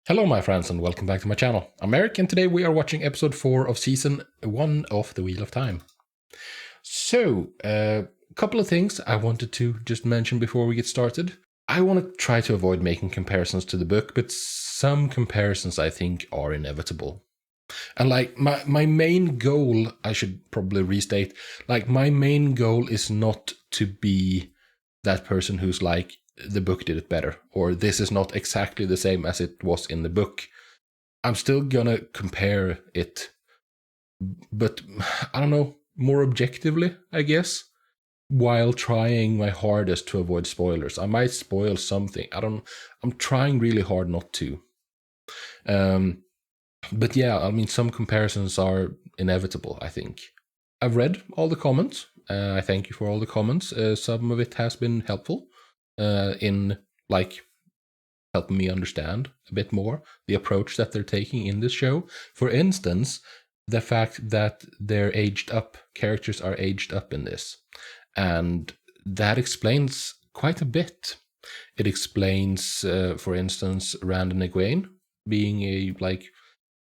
Hello my friends and welcome back to my channel. I'm Eric and today we are watching episode 4 of season 1 of the Wheel of Time. So, a couple of things I wanted to just mention before we get started. I want to try to avoid making comparisons to the book, but some comparisons I think are inevitable. And like my main goal, I should probably restate, like my main goal is not to be that person who's like, the book did it better, or this is not exactly the same as it was in the book. I'm still gonna compare it, but I don't know, more objectively, I guess, while trying my hardest to avoid spoilers. I might spoil something. I'm trying really hard not to. But yeah, I mean, some comparisons are inevitable, I think. I've read all the comments. I thank you for all the comments. Some of it has been helpful in like helping me understand a bit more the approach that they're taking in this show. For instance, the fact that they're aged up, characters are aged up in this. And that explains quite a bit. It explains, for instance, Rand and Egwene being a, like,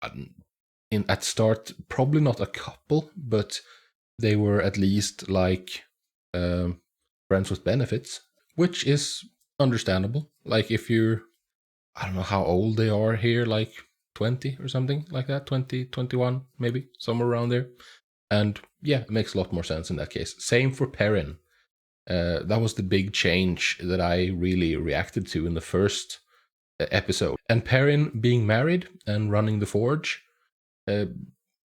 at start, probably not a couple, but they were at least like friends with benefits, which is understandable. Like if you're, I don't know how old they are here, like 20 or something like that, 20, 21, maybe, somewhere around there. And yeah, it makes a lot more sense in that case. Same for Perrin. That was the big change that I really reacted to in the first episode. And Perrin being married and running the forge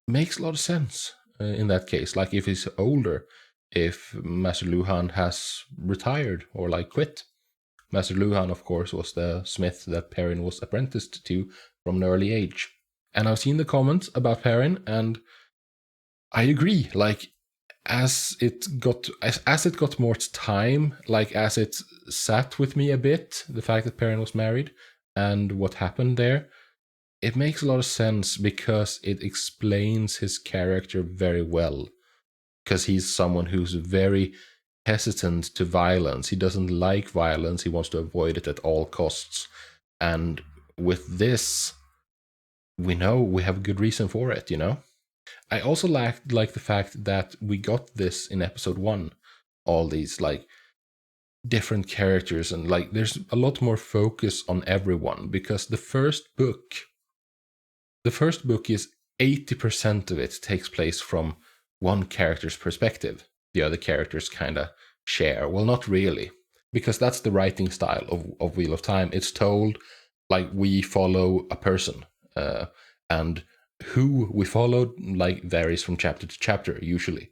makes a lot of sense in that case. Like if he's older, if Master Luhan has retired or like quit. Master Luhan, of course, was the smith that Perrin was apprenticed to from an early age. And I've seen the comments about Perrin, and I agree. Like, as it got more time, like as it sat with me a bit, the fact that Perrin was married and what happened there, it makes a lot of sense because it explains his character very well. Because he's someone who's very hesitant to violence. He doesn't like violence. He wants to avoid it at all costs. And with this, we know we have good reason for it, you know? I also like the fact that we got this in episode 1. All these, like, different characters, and, like, there's a lot more focus on everyone, because the first book is 80% of it takes place from one character's perspective. The other characters kind of share. Well, not really, because that's the writing style of Wheel of Time. It's told like we follow a person, and who we follow like varies from chapter to chapter. Usually,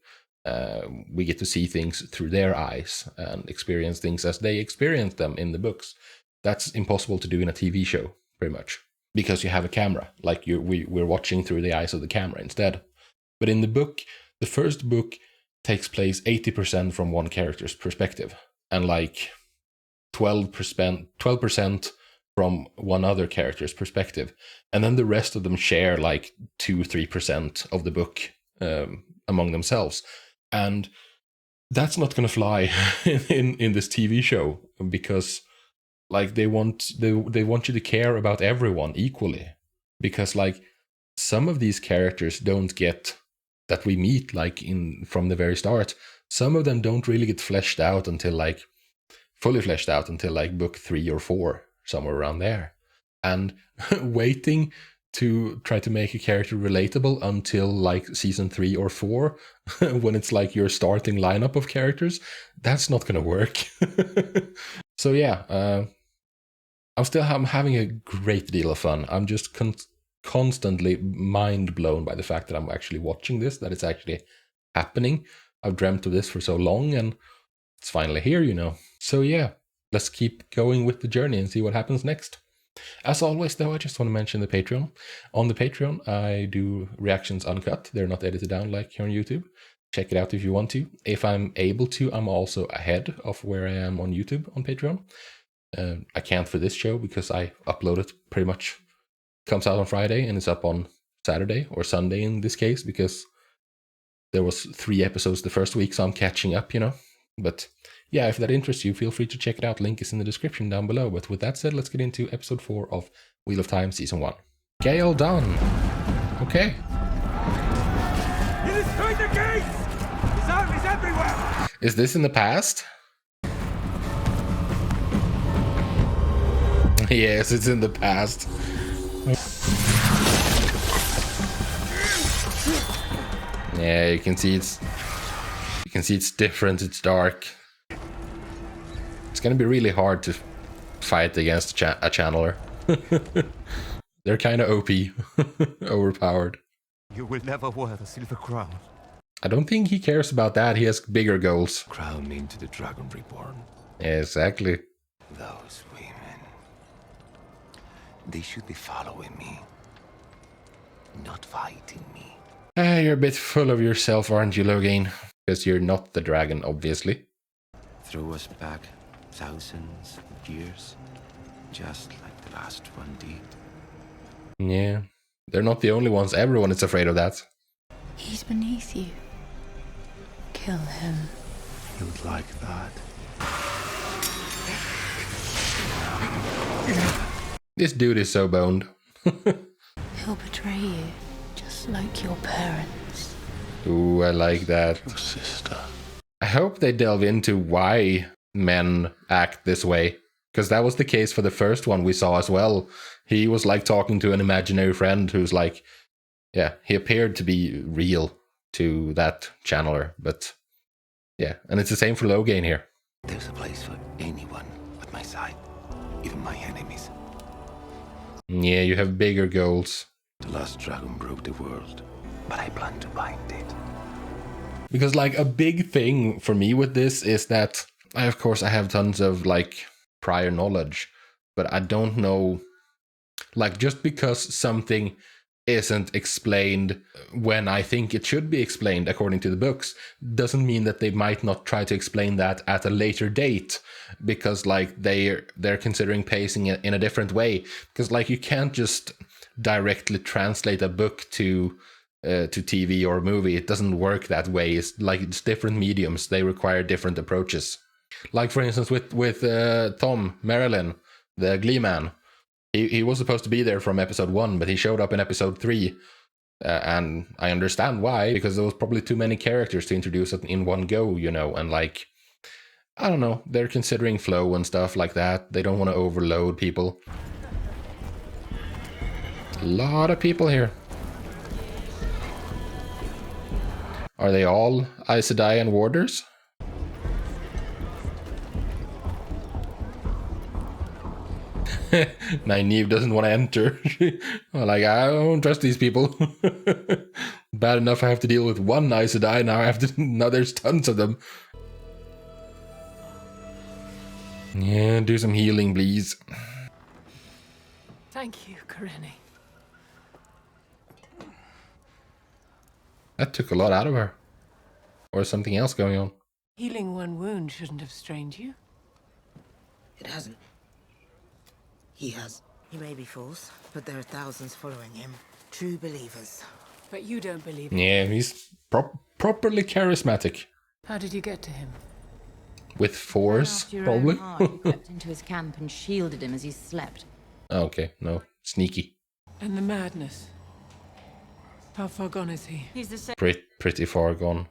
we get to see things through their eyes and experience things as they experience them in the books. That's impossible to do in a TV show, pretty much, because you have a camera. Like we're watching through the eyes of the camera instead. But in the book, the first book takes place 80% from one character's perspective, and like 12% from one other character's perspective. And then the rest of them share like 2-3% of the book among themselves. And that's not going to fly in this TV show, because like they want you to care about everyone equally, because like some of these characters don't get that we meet like from the very start. Some of them don't really get fleshed out until like fully fleshed out until like book 3 or 4, somewhere around there. And waiting to try to make a character relatable until like season 3 or 4, when it's like your starting lineup of characters, that's not gonna work. So yeah, I'm having a great deal of fun. I'm just constantly mind blown by the fact that I'm actually watching this, that it's actually happening. I've dreamt of this for so long, and it's finally here, you know. So yeah, let's keep going with the journey and see what happens next. As always, though, I just want to mention the Patreon. On the Patreon, I do reactions uncut. They're not edited down like here on YouTube. Check it out if you want to. If I'm able to, I'm also ahead of where I am on YouTube on Patreon. I can't for this show because I upload it pretty much, comes out on Friday and it's up on Saturday or Sunday in this case, because there was 3 episodes the first week, so I'm catching up, you know. But yeah, if that interests you, feel free to check it out. Link is in the description down below. But with that said, let's get into episode 4 of Wheel of Time Season 1. Gale done. Okay. He destroyed the gates! His army's everywhere! Is this in the past? Yes, it's in the past. Yeah, you can see it's different, it's dark. It's gonna be really hard to fight against a channeler. They're kind of OP. Overpowered. You will never wear the silver crown. I don't think he cares about that, he has bigger goals. Crown me into the Dragon Reborn. Exactly. Those women. They should be following me. Not fighting me. You're a bit full of yourself, aren't you, Logain? Because you're not the dragon, obviously. Throw us back thousands of years. Just like the last one did. Yeah. They're not the only ones. Everyone is afraid of that. He's beneath you. Kill him. You'd like that. This dude is so boned. He'll betray you, just like your parents. Ooh, I like that. Your sister. I hope they delve into why men act this way. Because that was the case for the first one we saw as well. He was like talking to an imaginary friend who's like, yeah, he appeared to be real to that channeler. But yeah, and it's the same for Logain here. There's a place for anyone at my side. Even my enemies. Yeah, you have bigger goals. The last dragon broke the world. But I plan to bind it. Because like a big thing for me with this is that I have tons of like prior knowledge, but I don't know, like just because something isn't explained when I think it should be explained according to the books doesn't mean that they might not try to explain that at a later date, because like they're considering pacing it in a different way, because like you can't just directly translate a book to TV or a movie. It doesn't work that way. It's different mediums, they require different approaches. Like for instance with Tom Merrilin, the Glee man. He was supposed to be there from episode 1, but he showed up in episode 3. And I understand why, because there was probably too many characters to introduce it in one go, you know, and like, I don't know, they're considering flow and stuff like that. They don't want to overload people. A lot of people here. Are they all Aes Sedai and warders? Nynaeve doesn't want to enter. Like, I don't trust these people. Bad enough I have to deal with one Aes Sedai, now there's tons of them. Yeah, do some healing, please. Thank you, Karini. That took a lot out of her. Or something else going on. Healing one wound shouldn't have strained you. It hasn't. He has. He may be false, but there are thousands following him. True believers. But you don't believe it. Yeah, he's properly charismatic. How did you get to him? With force, probably. You crept into his camp and shielded him as he slept. Okay, no. Sneaky. And the madness? How far gone is he? He's the same. Pretty far gone.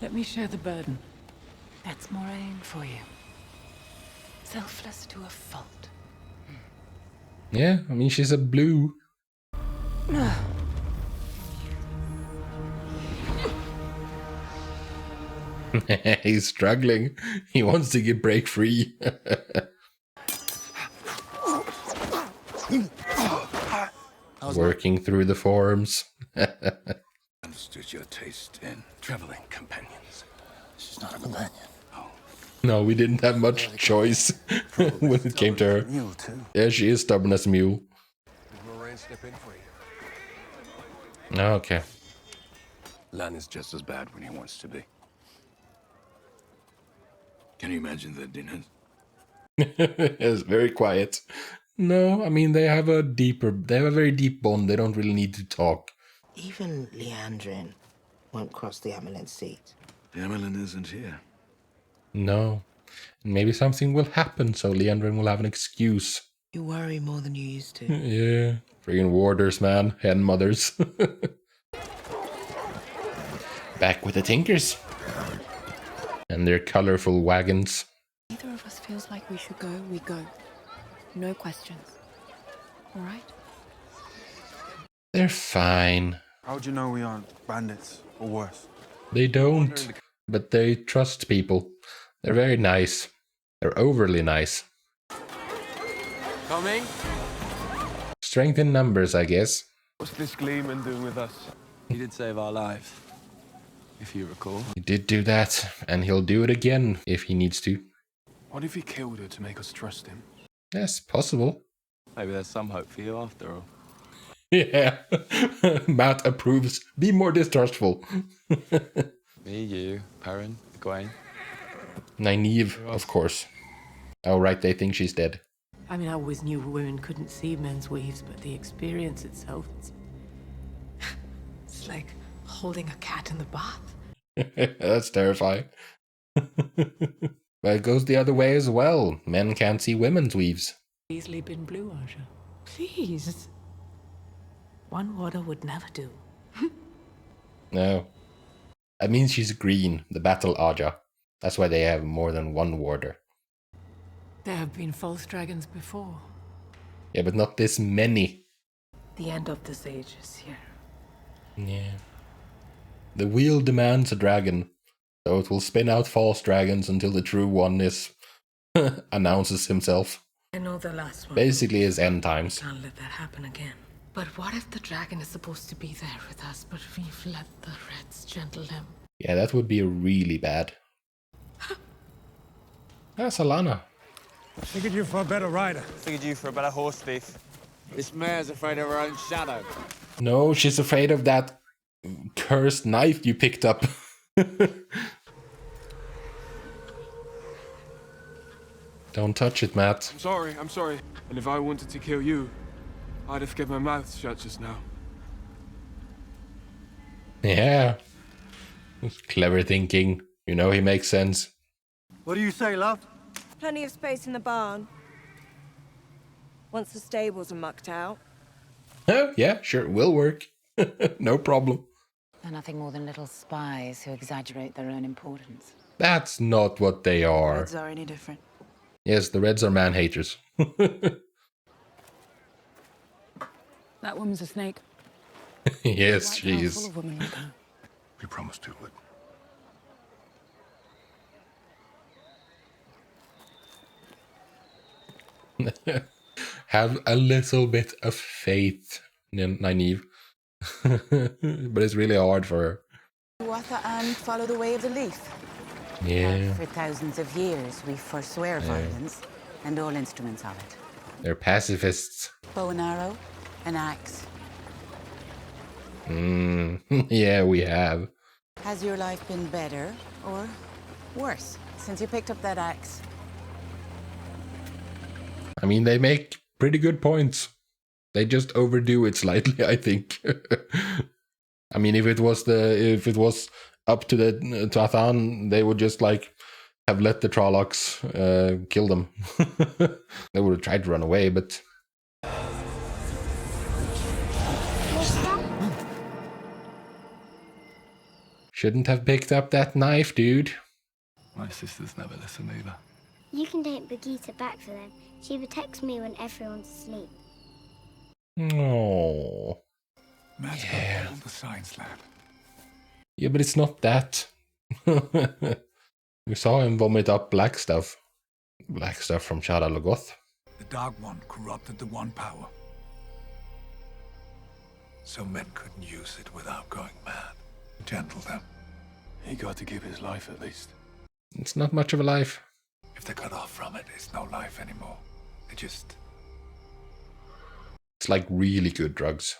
Let me share the burden. That's Moiraine for you. Selfless to a fault. Yeah, I mean, she's a blue. He's struggling. He wants to break free. Working through the forms. Understood your taste in traveling companions. She's not a companion. No, we didn't have much choice when it came to her. Mule too. Yeah, she is stubborn as a mule. Did Moiraine step in for you? Okay. Lan is just as bad when he wants to be. Can you imagine the dinners? It's very quiet. No, I mean, they have a very deep bond. They don't really need to talk. Even Leandrin won't cross the Amelin seat. The Amelin isn't here. No. And maybe something will happen, so Leandrin will have an excuse. You worry more than you used to. Yeah. Friggin' warders, man. Hen mothers. Back with the Tinkers. And their colorful wagons. Neither of us feels like we should go, we go. No questions. All right? They're fine. How'd you know we aren't bandits or worse? They don't, but they trust people. They're very nice. They're overly nice. Coming? Strength in numbers, I guess. What's this Gleeman doing with us? He did save our lives, if you recall. He did do that, and he'll do it again if he needs to. What if he killed her to make us trust him? Yes, possible. Maybe there's some hope for you after all. Yeah. Matt approves. Be more distrustful. Me, you, Perrin, Gawain. Nynaeve, of course. Oh, right, they think she's dead. I mean, I always knew women couldn't see men's weaves, but the experience itself, it's like holding a cat in the bath. That's terrifying. But it goes the other way as well. Men can't see women's weaves. Easily been Blue Ajah. Please. One water would never do. No. That means she's green, the Battle Ajah. That's why they have more than one warder. There have been false dragons before. Yeah, but not this many. The end of this age is here. Yeah. The wheel demands a dragon, so it will spin out false dragons until the true one is announces himself. I know the last one. Basically, is end times. Can't let that happen again. But what if the dragon is supposed to be there with us, but we've let the reds gentle him? Yeah, that would be really bad. That's Alana. Figured you for a better rider. Figured you for a better horse thief. This mare's afraid of her own shadow. No, she's afraid of that cursed knife you picked up. Don't touch it, Matt. I'm sorry. And if I wanted to kill you, I'd have kept my mouth shut just now. Yeah. Clever thinking. You know he makes sense. What do you say, love? Plenty of space in the barn. Once the stables are mucked out. Oh, yeah, sure, it will work. No problem. They're nothing more than little spies who exaggerate their own importance. That's not what they are. Reds are any different. Yes, the Reds are man-haters. That woman's a snake. Yes, she Full is. of women like her. We promised you would. Have a little bit of faith, Nynaeve. But it's really hard for her. Watha and follow the way of the leaf. Yeah, For thousands of years, we forswear violence and all instruments of it. they're pacifists. Bow and arrow, an axe. Yeah, we have. Has your life been better or worse since you picked up that axe? I mean, they make pretty good points. They just overdo it slightly, I think. I mean, if it was up to the Tathan, they would just like have let the Trollocs kill them. They would have tried to run away, but shouldn't have picked up that knife, dude. My sisters never listen either. You can take Brigitte back for them. She protects me when everyone's asleep. Oh. Matt's got all the science lab. Yeah, but it's not that. We saw him vomit up black stuff. Black stuff from Shada Logoth. The Dark One corrupted the One Power. So men couldn't use it without going mad. Gentle them. He got to give his life at least. It's not much of a life. If they cut off from it, it's no life anymore. It just... It's like really good drugs.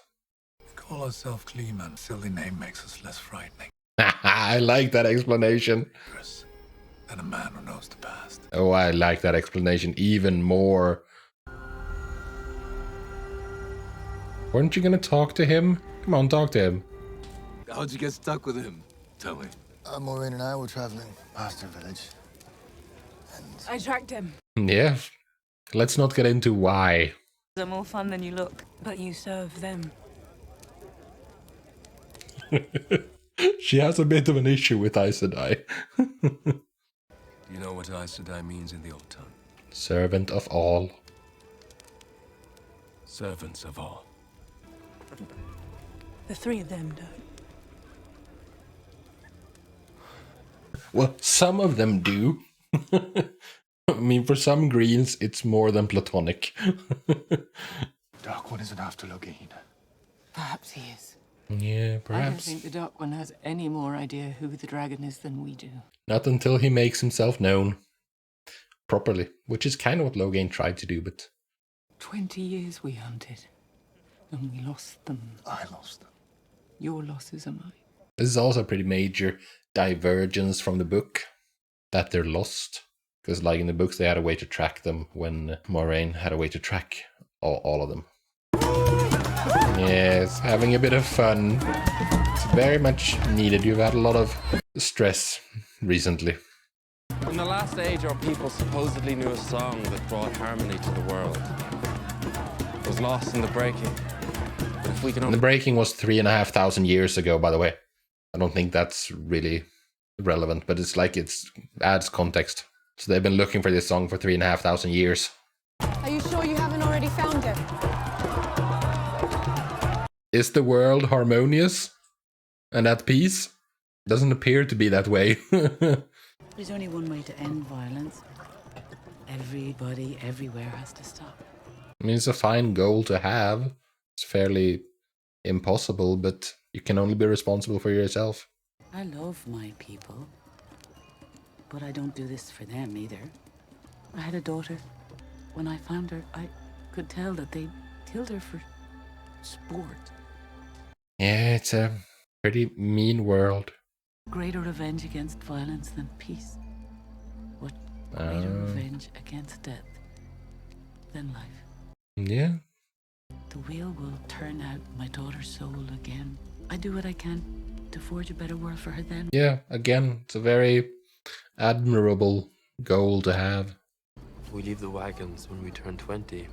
Call ourselves Kleeman. Silly name makes us less frightening. I like that explanation. Than a man who knows the past. Oh, I like that explanation even more. Weren't you gonna talk to him? Come on, talk to him. How'd you get stuck with him? Tell me. Moiraine and I were traveling past her village. And dragons. I tracked him. Yeah. Let's not get into why. They're more fun than you look. But you serve them. She has a bit of an issue with Aes Sedai. You know what Aes Sedai means in the old tongue? Servant of all. Servants of all. The three of them don't. Well, some of them do. I mean, for some Greens, it's more than platonic. Dark One isn't after Logain. Perhaps he is. Yeah, I don't perhaps. think the Dark One has any more idea who the dragon is than we do. Not until he makes himself known. Properly. Which is kind of what Logain tried to do, but... 20 years we hunted. And we lost them. I lost them. Your losses are mine. This is also a pretty major divergence from the book. That they're lost. Because like in the books they had a way to track them when Moiraine had a way to track all of them. Yes, having a bit of fun. It's very much needed. You've had a lot of stress recently. In the last age, our people supposedly knew a song that brought harmony to the world. It was lost in the breaking. But if we can And the breaking was 3,500 years ago, by the way. I don't think that's really relevant, but it's like it adds context. So they've been looking for this song for 3,500 years. Are you sure you haven't already found it? Is the world harmonious and at peace? Doesn't appear to be that way. There's only one way to end violence. Everybody, everywhere has to stop. I mean, it's a fine goal to have. It's fairly impossible, but you can only be responsible for yourself. I love my people. But I don't do this for them either. I had a daughter. When I found her, I could tell that they killed her for sport. Yeah, it's a pretty mean world. Greater revenge against violence than peace. What greater revenge against death than life? Yeah. The wheel will turn out my daughter's soul again. I do what I can to forge a better world for her then. Yeah, again, it's a very admirable goal to have. We leave the wagons when we turn 20.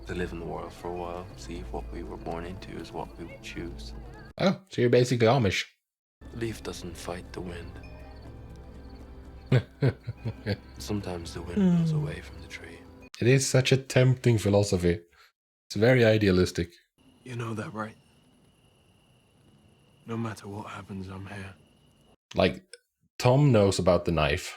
To live in the world for a while, see if what we were born into is what we would choose. Oh, so you're basically Amish. The leaf doesn't fight the wind. Sometimes the wind blows away from the tree. It is such a tempting philosophy. It's very idealistic. You know that, right? No matter what happens, I'm here. Like, Tom knows about the knife,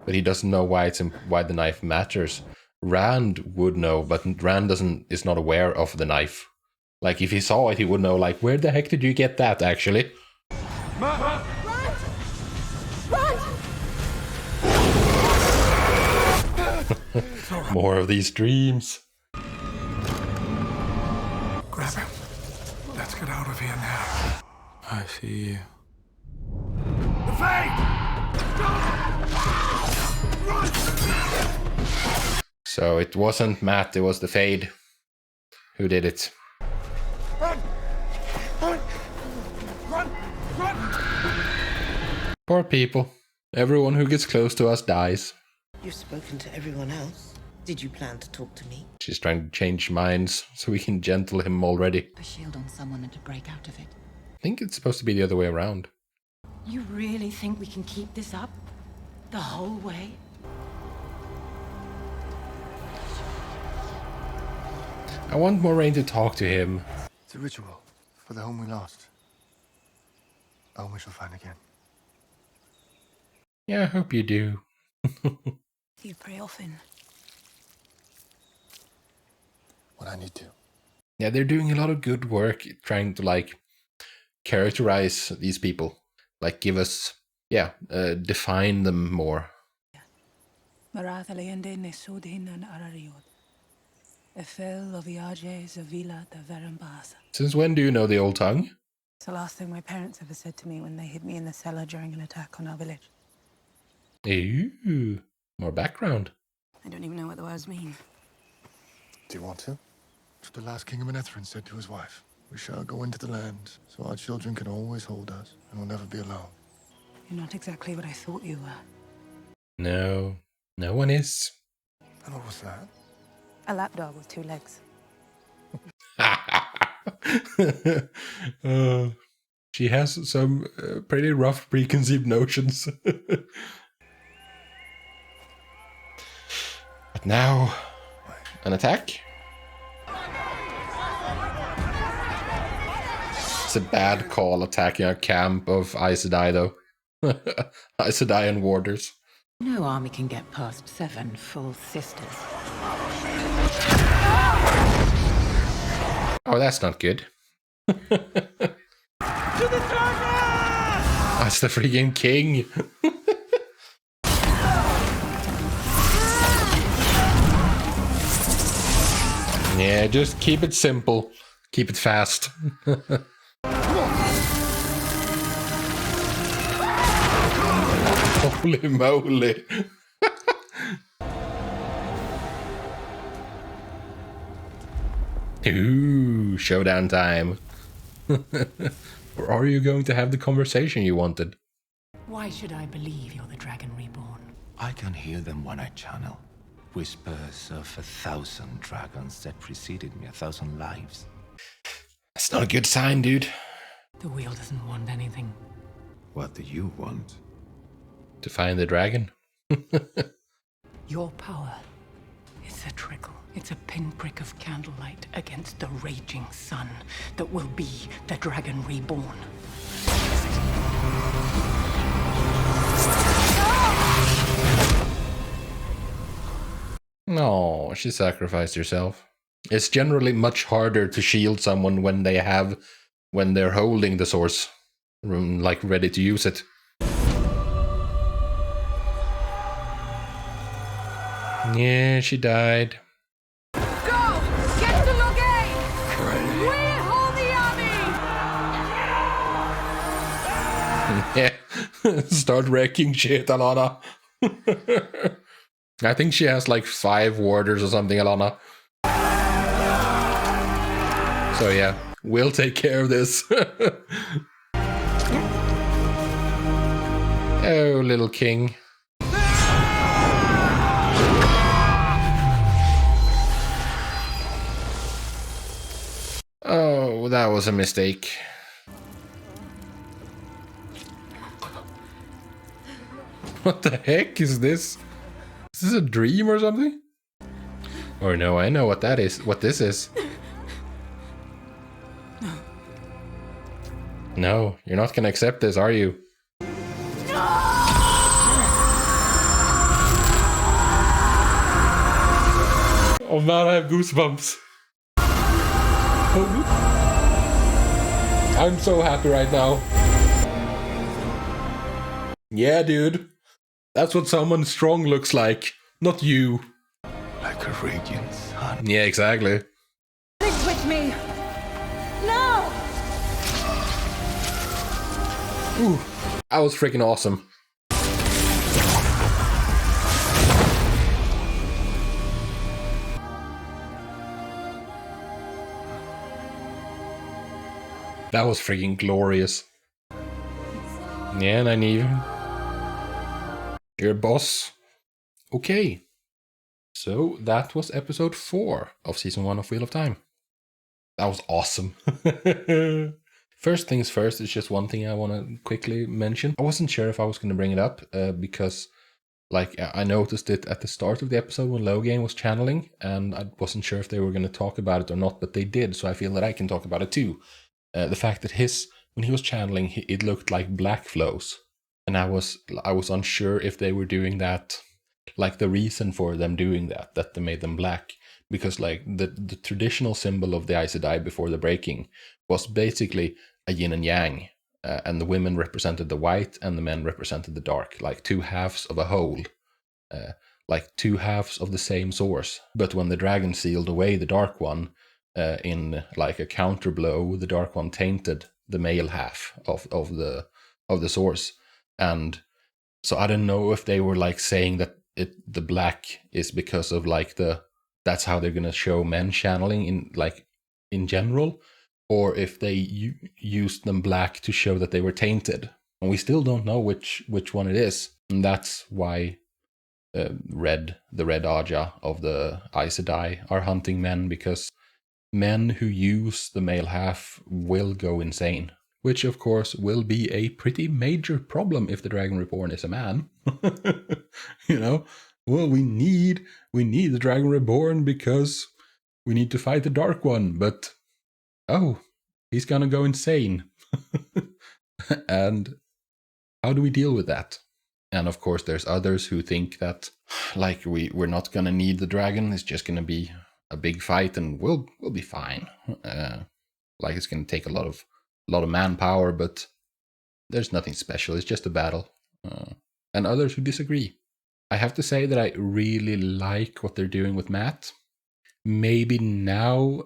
but he doesn't know why why the knife matters. Rand would know, but Rand is not aware of the knife. Like, if he saw it, he would know, like, where the heck did you get that, actually? Run! More of these dreams. Grab him. Let's get out of here now. I see you. The Fade! So it wasn't Matt, it was the Fade who did it. Run! Run! Run! Run! Poor people. Everyone who gets close to us dies. You've spoken to everyone else. Did you plan to talk to me? She's trying to change minds so we can gentle him already. A shield on someone and to break out of it. I think it's supposed to be the other way around. You really think we can keep this up? The whole way? I want Moiraine to talk to him. It's a ritual for the home we lost. A home we shall find again. Yeah, I hope you do. You pray often. When I need to. Yeah, they're doing a lot of good work trying to, like, characterize these people. Like, give us, define them more. Since when do you know the old tongue? It's the last thing my parents ever said to me when they hid me in the cellar during an attack on our village. Ooh, more background. I don't even know what the words mean. Do you want to? It's what the last king of Manetheren said to his wife. We shall go into the land, so our children can always hold us, and we'll never be alone. You're not exactly what I thought you were. No, no one is. And what was that? A lapdog with 2 legs. She has some pretty rough preconceived notions. But now, an attack? It's a bad call attacking a camp of Aes Sedai though. Aes Sedai and warders. No army can get past 7 full sisters. Oh, that's not good. That's the freaking king. Yeah, just keep it simple. Keep it fast. Holy moly. Ooh, showdown time. Or are you going to have the conversation you wanted? Why should I believe you're the Dragon Reborn? I can hear them when I channel. Whispers of 1,000 dragons that preceded me, 1,000 lives. That's not a good sign, dude. The wheel doesn't want anything. What do you want? To find the dragon. Your power is a trickle. It's a pinprick of candlelight against the raging sun that will be the Dragon Reborn. No, she sacrificed herself. It's generally much harder to shield someone when they're holding the source, like ready to use it. Yeah, she died. Go! Get to Logain! We hold the army! Yeah, start wrecking shit, Alana. I think she has like 5 warders or something, Alana. So yeah, we'll take care of this. Oh, little king. Oh, that was a mistake. What the heck is this? Is this a dream or something? Or no, I know what that is. What this is. No, you're not gonna accept this, are you? Oh man, I have goosebumps. I'm so happy right now. Yeah, dude. That's what someone strong looks like. Not you. Like a radiant sun. Yeah, exactly. Stick with me! No! Ooh, that was freaking awesome. That was freaking glorious. Yeah, Nynaeve. You're a boss. Okay. So that was episode 4 of season 1 of Wheel of Time. That was awesome. First things first, it's just one thing I want to quickly mention. I wasn't sure if I was going to bring it up because like I noticed it at the start of the episode when Logain was channeling, and I wasn't sure if they were going to talk about it or not, but they did, so I feel that I can talk about it too. The fact that when he was channeling, it looked like black flows, and I was unsure if they were doing that, like the reason for them doing that they made them black, because like the traditional symbol of the Aes Sedai before the breaking was basically a yin and yang, and the women represented the white and the men represented the dark, like 2 halves of a whole, like 2 halves of the same source. But when the dragon sealed away the dark one, in like a counter blow, the dark one tainted the male half of the source. And so I don't know if they were like saying that the black is because of like that's how they're gonna show men channeling in general, or if they used them black to show that they were tainted. And we still don't know which one it is, and that's why the Red Ajah of the Aes Sedai are hunting men, because men who use the male half will go insane. Which, of course, will be a pretty major problem if the Dragon Reborn is a man. You know? Well, we need the Dragon Reborn because we need to fight the Dark One, but oh, he's gonna go insane. And how do we deal with that? And of course, there's others who think that, like, we're not gonna need the dragon. It's just gonna be a big fight, and we'll be fine. Like, it's gonna take a lot of manpower, but there's nothing special. It's just a battle. And others who disagree. I have to say that I really like what they're doing with Matt. Maybe now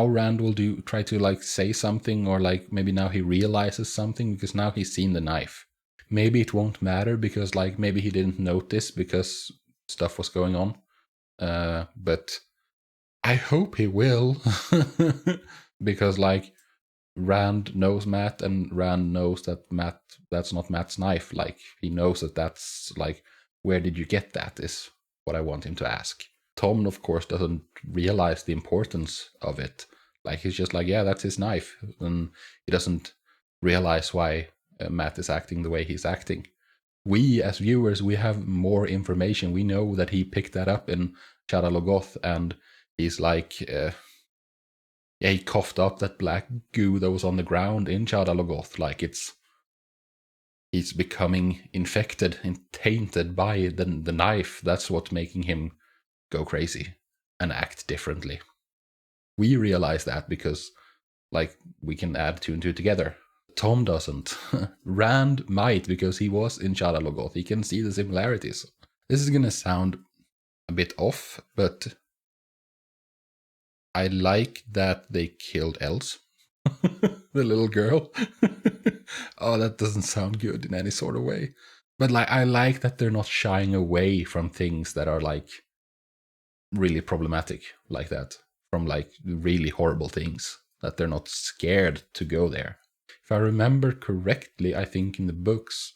Rand will try to like say something, or like maybe now he realizes something because now he's seen the knife. Maybe it won't matter because like maybe he didn't notice because stuff was going on. But I hope he will. Because like Rand knows Matt, and Rand knows that that's not Matt's knife. Like, he knows that's like, where did you get that, is what I want him to ask. Tom, of course, doesn't realize the importance of it. Like, he's just like, yeah, that's his knife. And he doesn't realize why Matt is acting the way he's acting. We, as viewers, we have more information. We know that he picked that up in Shada Logoth, and he's like... he coughed up that black goo that was on the ground in Shada Logoth. Like, he's becoming infected and tainted by the knife. That's what's making him go crazy and act differently. We realize that because, like, we can add 2 and 2 together. Tom doesn't. Rand might, because he was in Shada Logoth. He can see the similarities. This is gonna sound a bit off, but I like that they killed Els, the little girl. Oh, that doesn't sound good in any sort of way. But like, I like that they're not shying away from things that are like really problematic like that, from like really horrible things, that they're not scared to go there. If I remember correctly, I think in the books,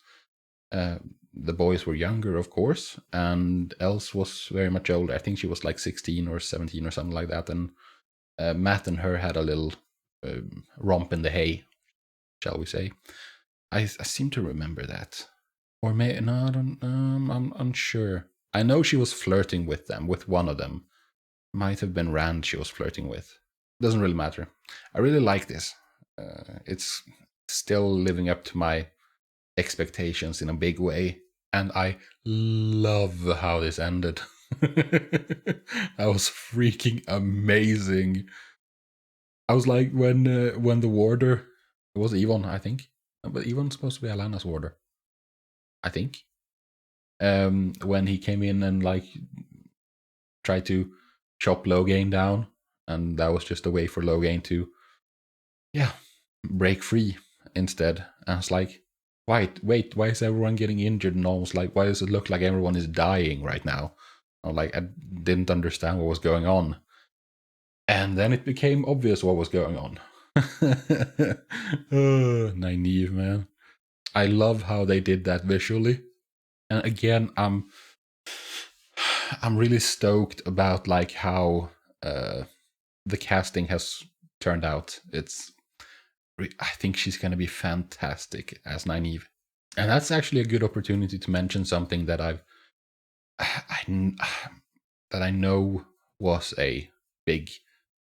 the boys were younger, of course, and Els was very much older. I think she was like 16 or 17 or something like that, and Matt and her had a little romp in the hay, shall we say. I seem to remember that. Or no, I don't, I'm unsure. I know she was flirting with them, with one of them. Might have been Rand she was flirting with. Doesn't really matter. I really like this. It's still living up to my expectations in a big way. And I love how this ended. That was freaking amazing. I was like, when the warder, it was Yvonne, I think. But Yvonne's supposed to be Alana's warder, I think. When he came in and like tried to chop Logain down, and that was just a way for Logain to, break free instead. And it's like, wait, why is everyone getting injured? And almost like, why does it look like everyone is dying right now? I'm like, I didn't understand what was going on. And then it became obvious what was going on. Nynaeve, man. I love how they did that visually. And again, I'm really stoked about like how the casting has turned out. I think she's going to be fantastic as Nynaeve. And that's actually a good opportunity to mention something that I know was a big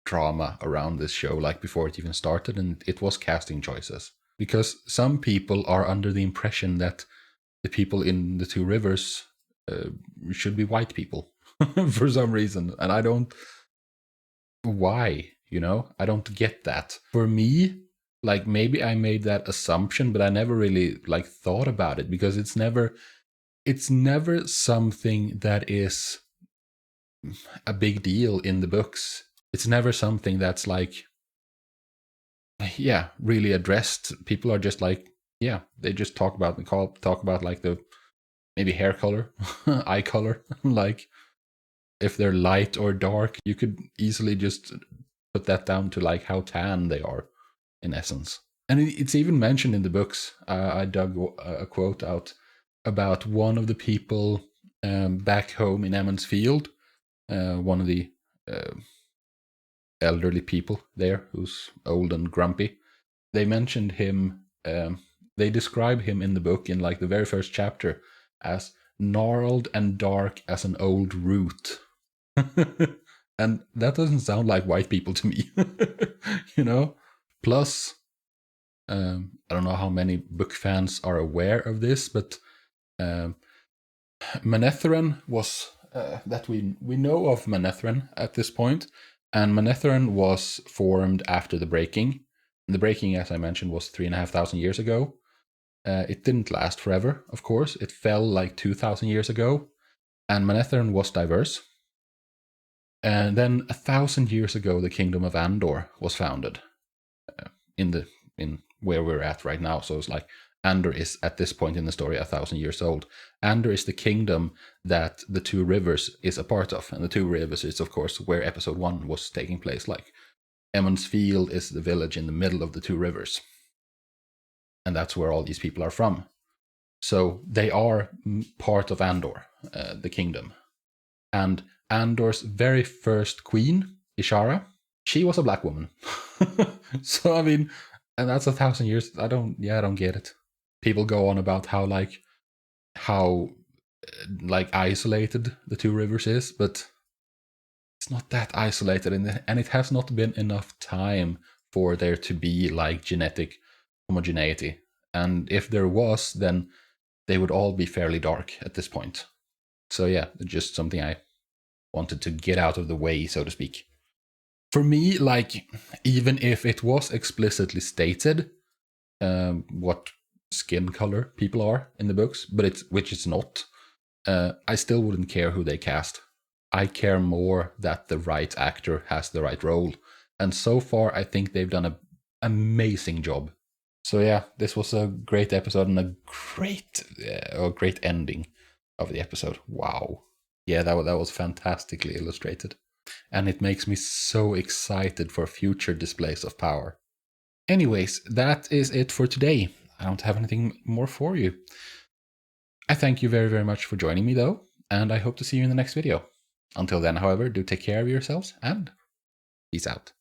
drama around this show, like before it even started, and it was casting choices. Because some people are under the impression that the people in the Two Rivers should be white people for some reason, and I don't. Why? I don't get that. For me, like, maybe I made that assumption, but I never really like thought about it, because it's never something that is a big deal in the books. It's never something that's like, really addressed. People are just like, they just talk about like the maybe hair color, eye color. Like, if they're light or dark, you could easily just put that down to like how tan they are, in essence. And it's even mentioned in the books. I dug a quote out about one of the people back home in Emmons Field, one of the elderly people there who's old and grumpy. They mentioned him, they describe him in the book in like the very first chapter as gnarled and dark as an old root. And that doesn't sound like white people to me, you know? Plus, I don't know how many book fans are aware of this, but Manetheren was, that we know of Manetheren at this point, and Manetheren was formed after the breaking. And the breaking, as I mentioned, was 3,500 years ago. It didn't last forever, of course. It fell like 2,000 years ago, and Manetheren was diverse. And then 1,000 years ago, the Kingdom of Andor was founded in where we're at right now. So it's like Andor is at this point in the story 1,000 years old. Andor is the kingdom that the Two Rivers is a part of, and the Two Rivers is, of course, where Episode 1 was taking place. Like Emmons Field is the village in the middle of the Two Rivers, and that's where all these people are from. So they are part of Andor, the kingdom. And Andor's very first queen, Ishara, she was a black woman. So, I mean, and that's 1,000 years. I don't get it. People go on about how isolated the Two Rivers is, but it's not that isolated, and it has not been enough time for there to be like genetic homogeneity. And if there was, then they would all be fairly dark at this point. So yeah, just something I wanted to get out of the way, so to speak. For me, like, even if it was explicitly stated what skin color people are in the books, which it's not, I still wouldn't care who they cast. I care more that the right actor has the right role. And so far, I think they've done an amazing job. So yeah, this was a great episode and a great ending of the episode. Wow. Yeah, that was fantastically illustrated. And it makes me so excited for future displays of power. Anyways, that is it for today. I don't have anything more for you. I thank you very, very much for joining me, though, and I hope to see you in the next video. Until then, however, do take care of yourselves, and peace out.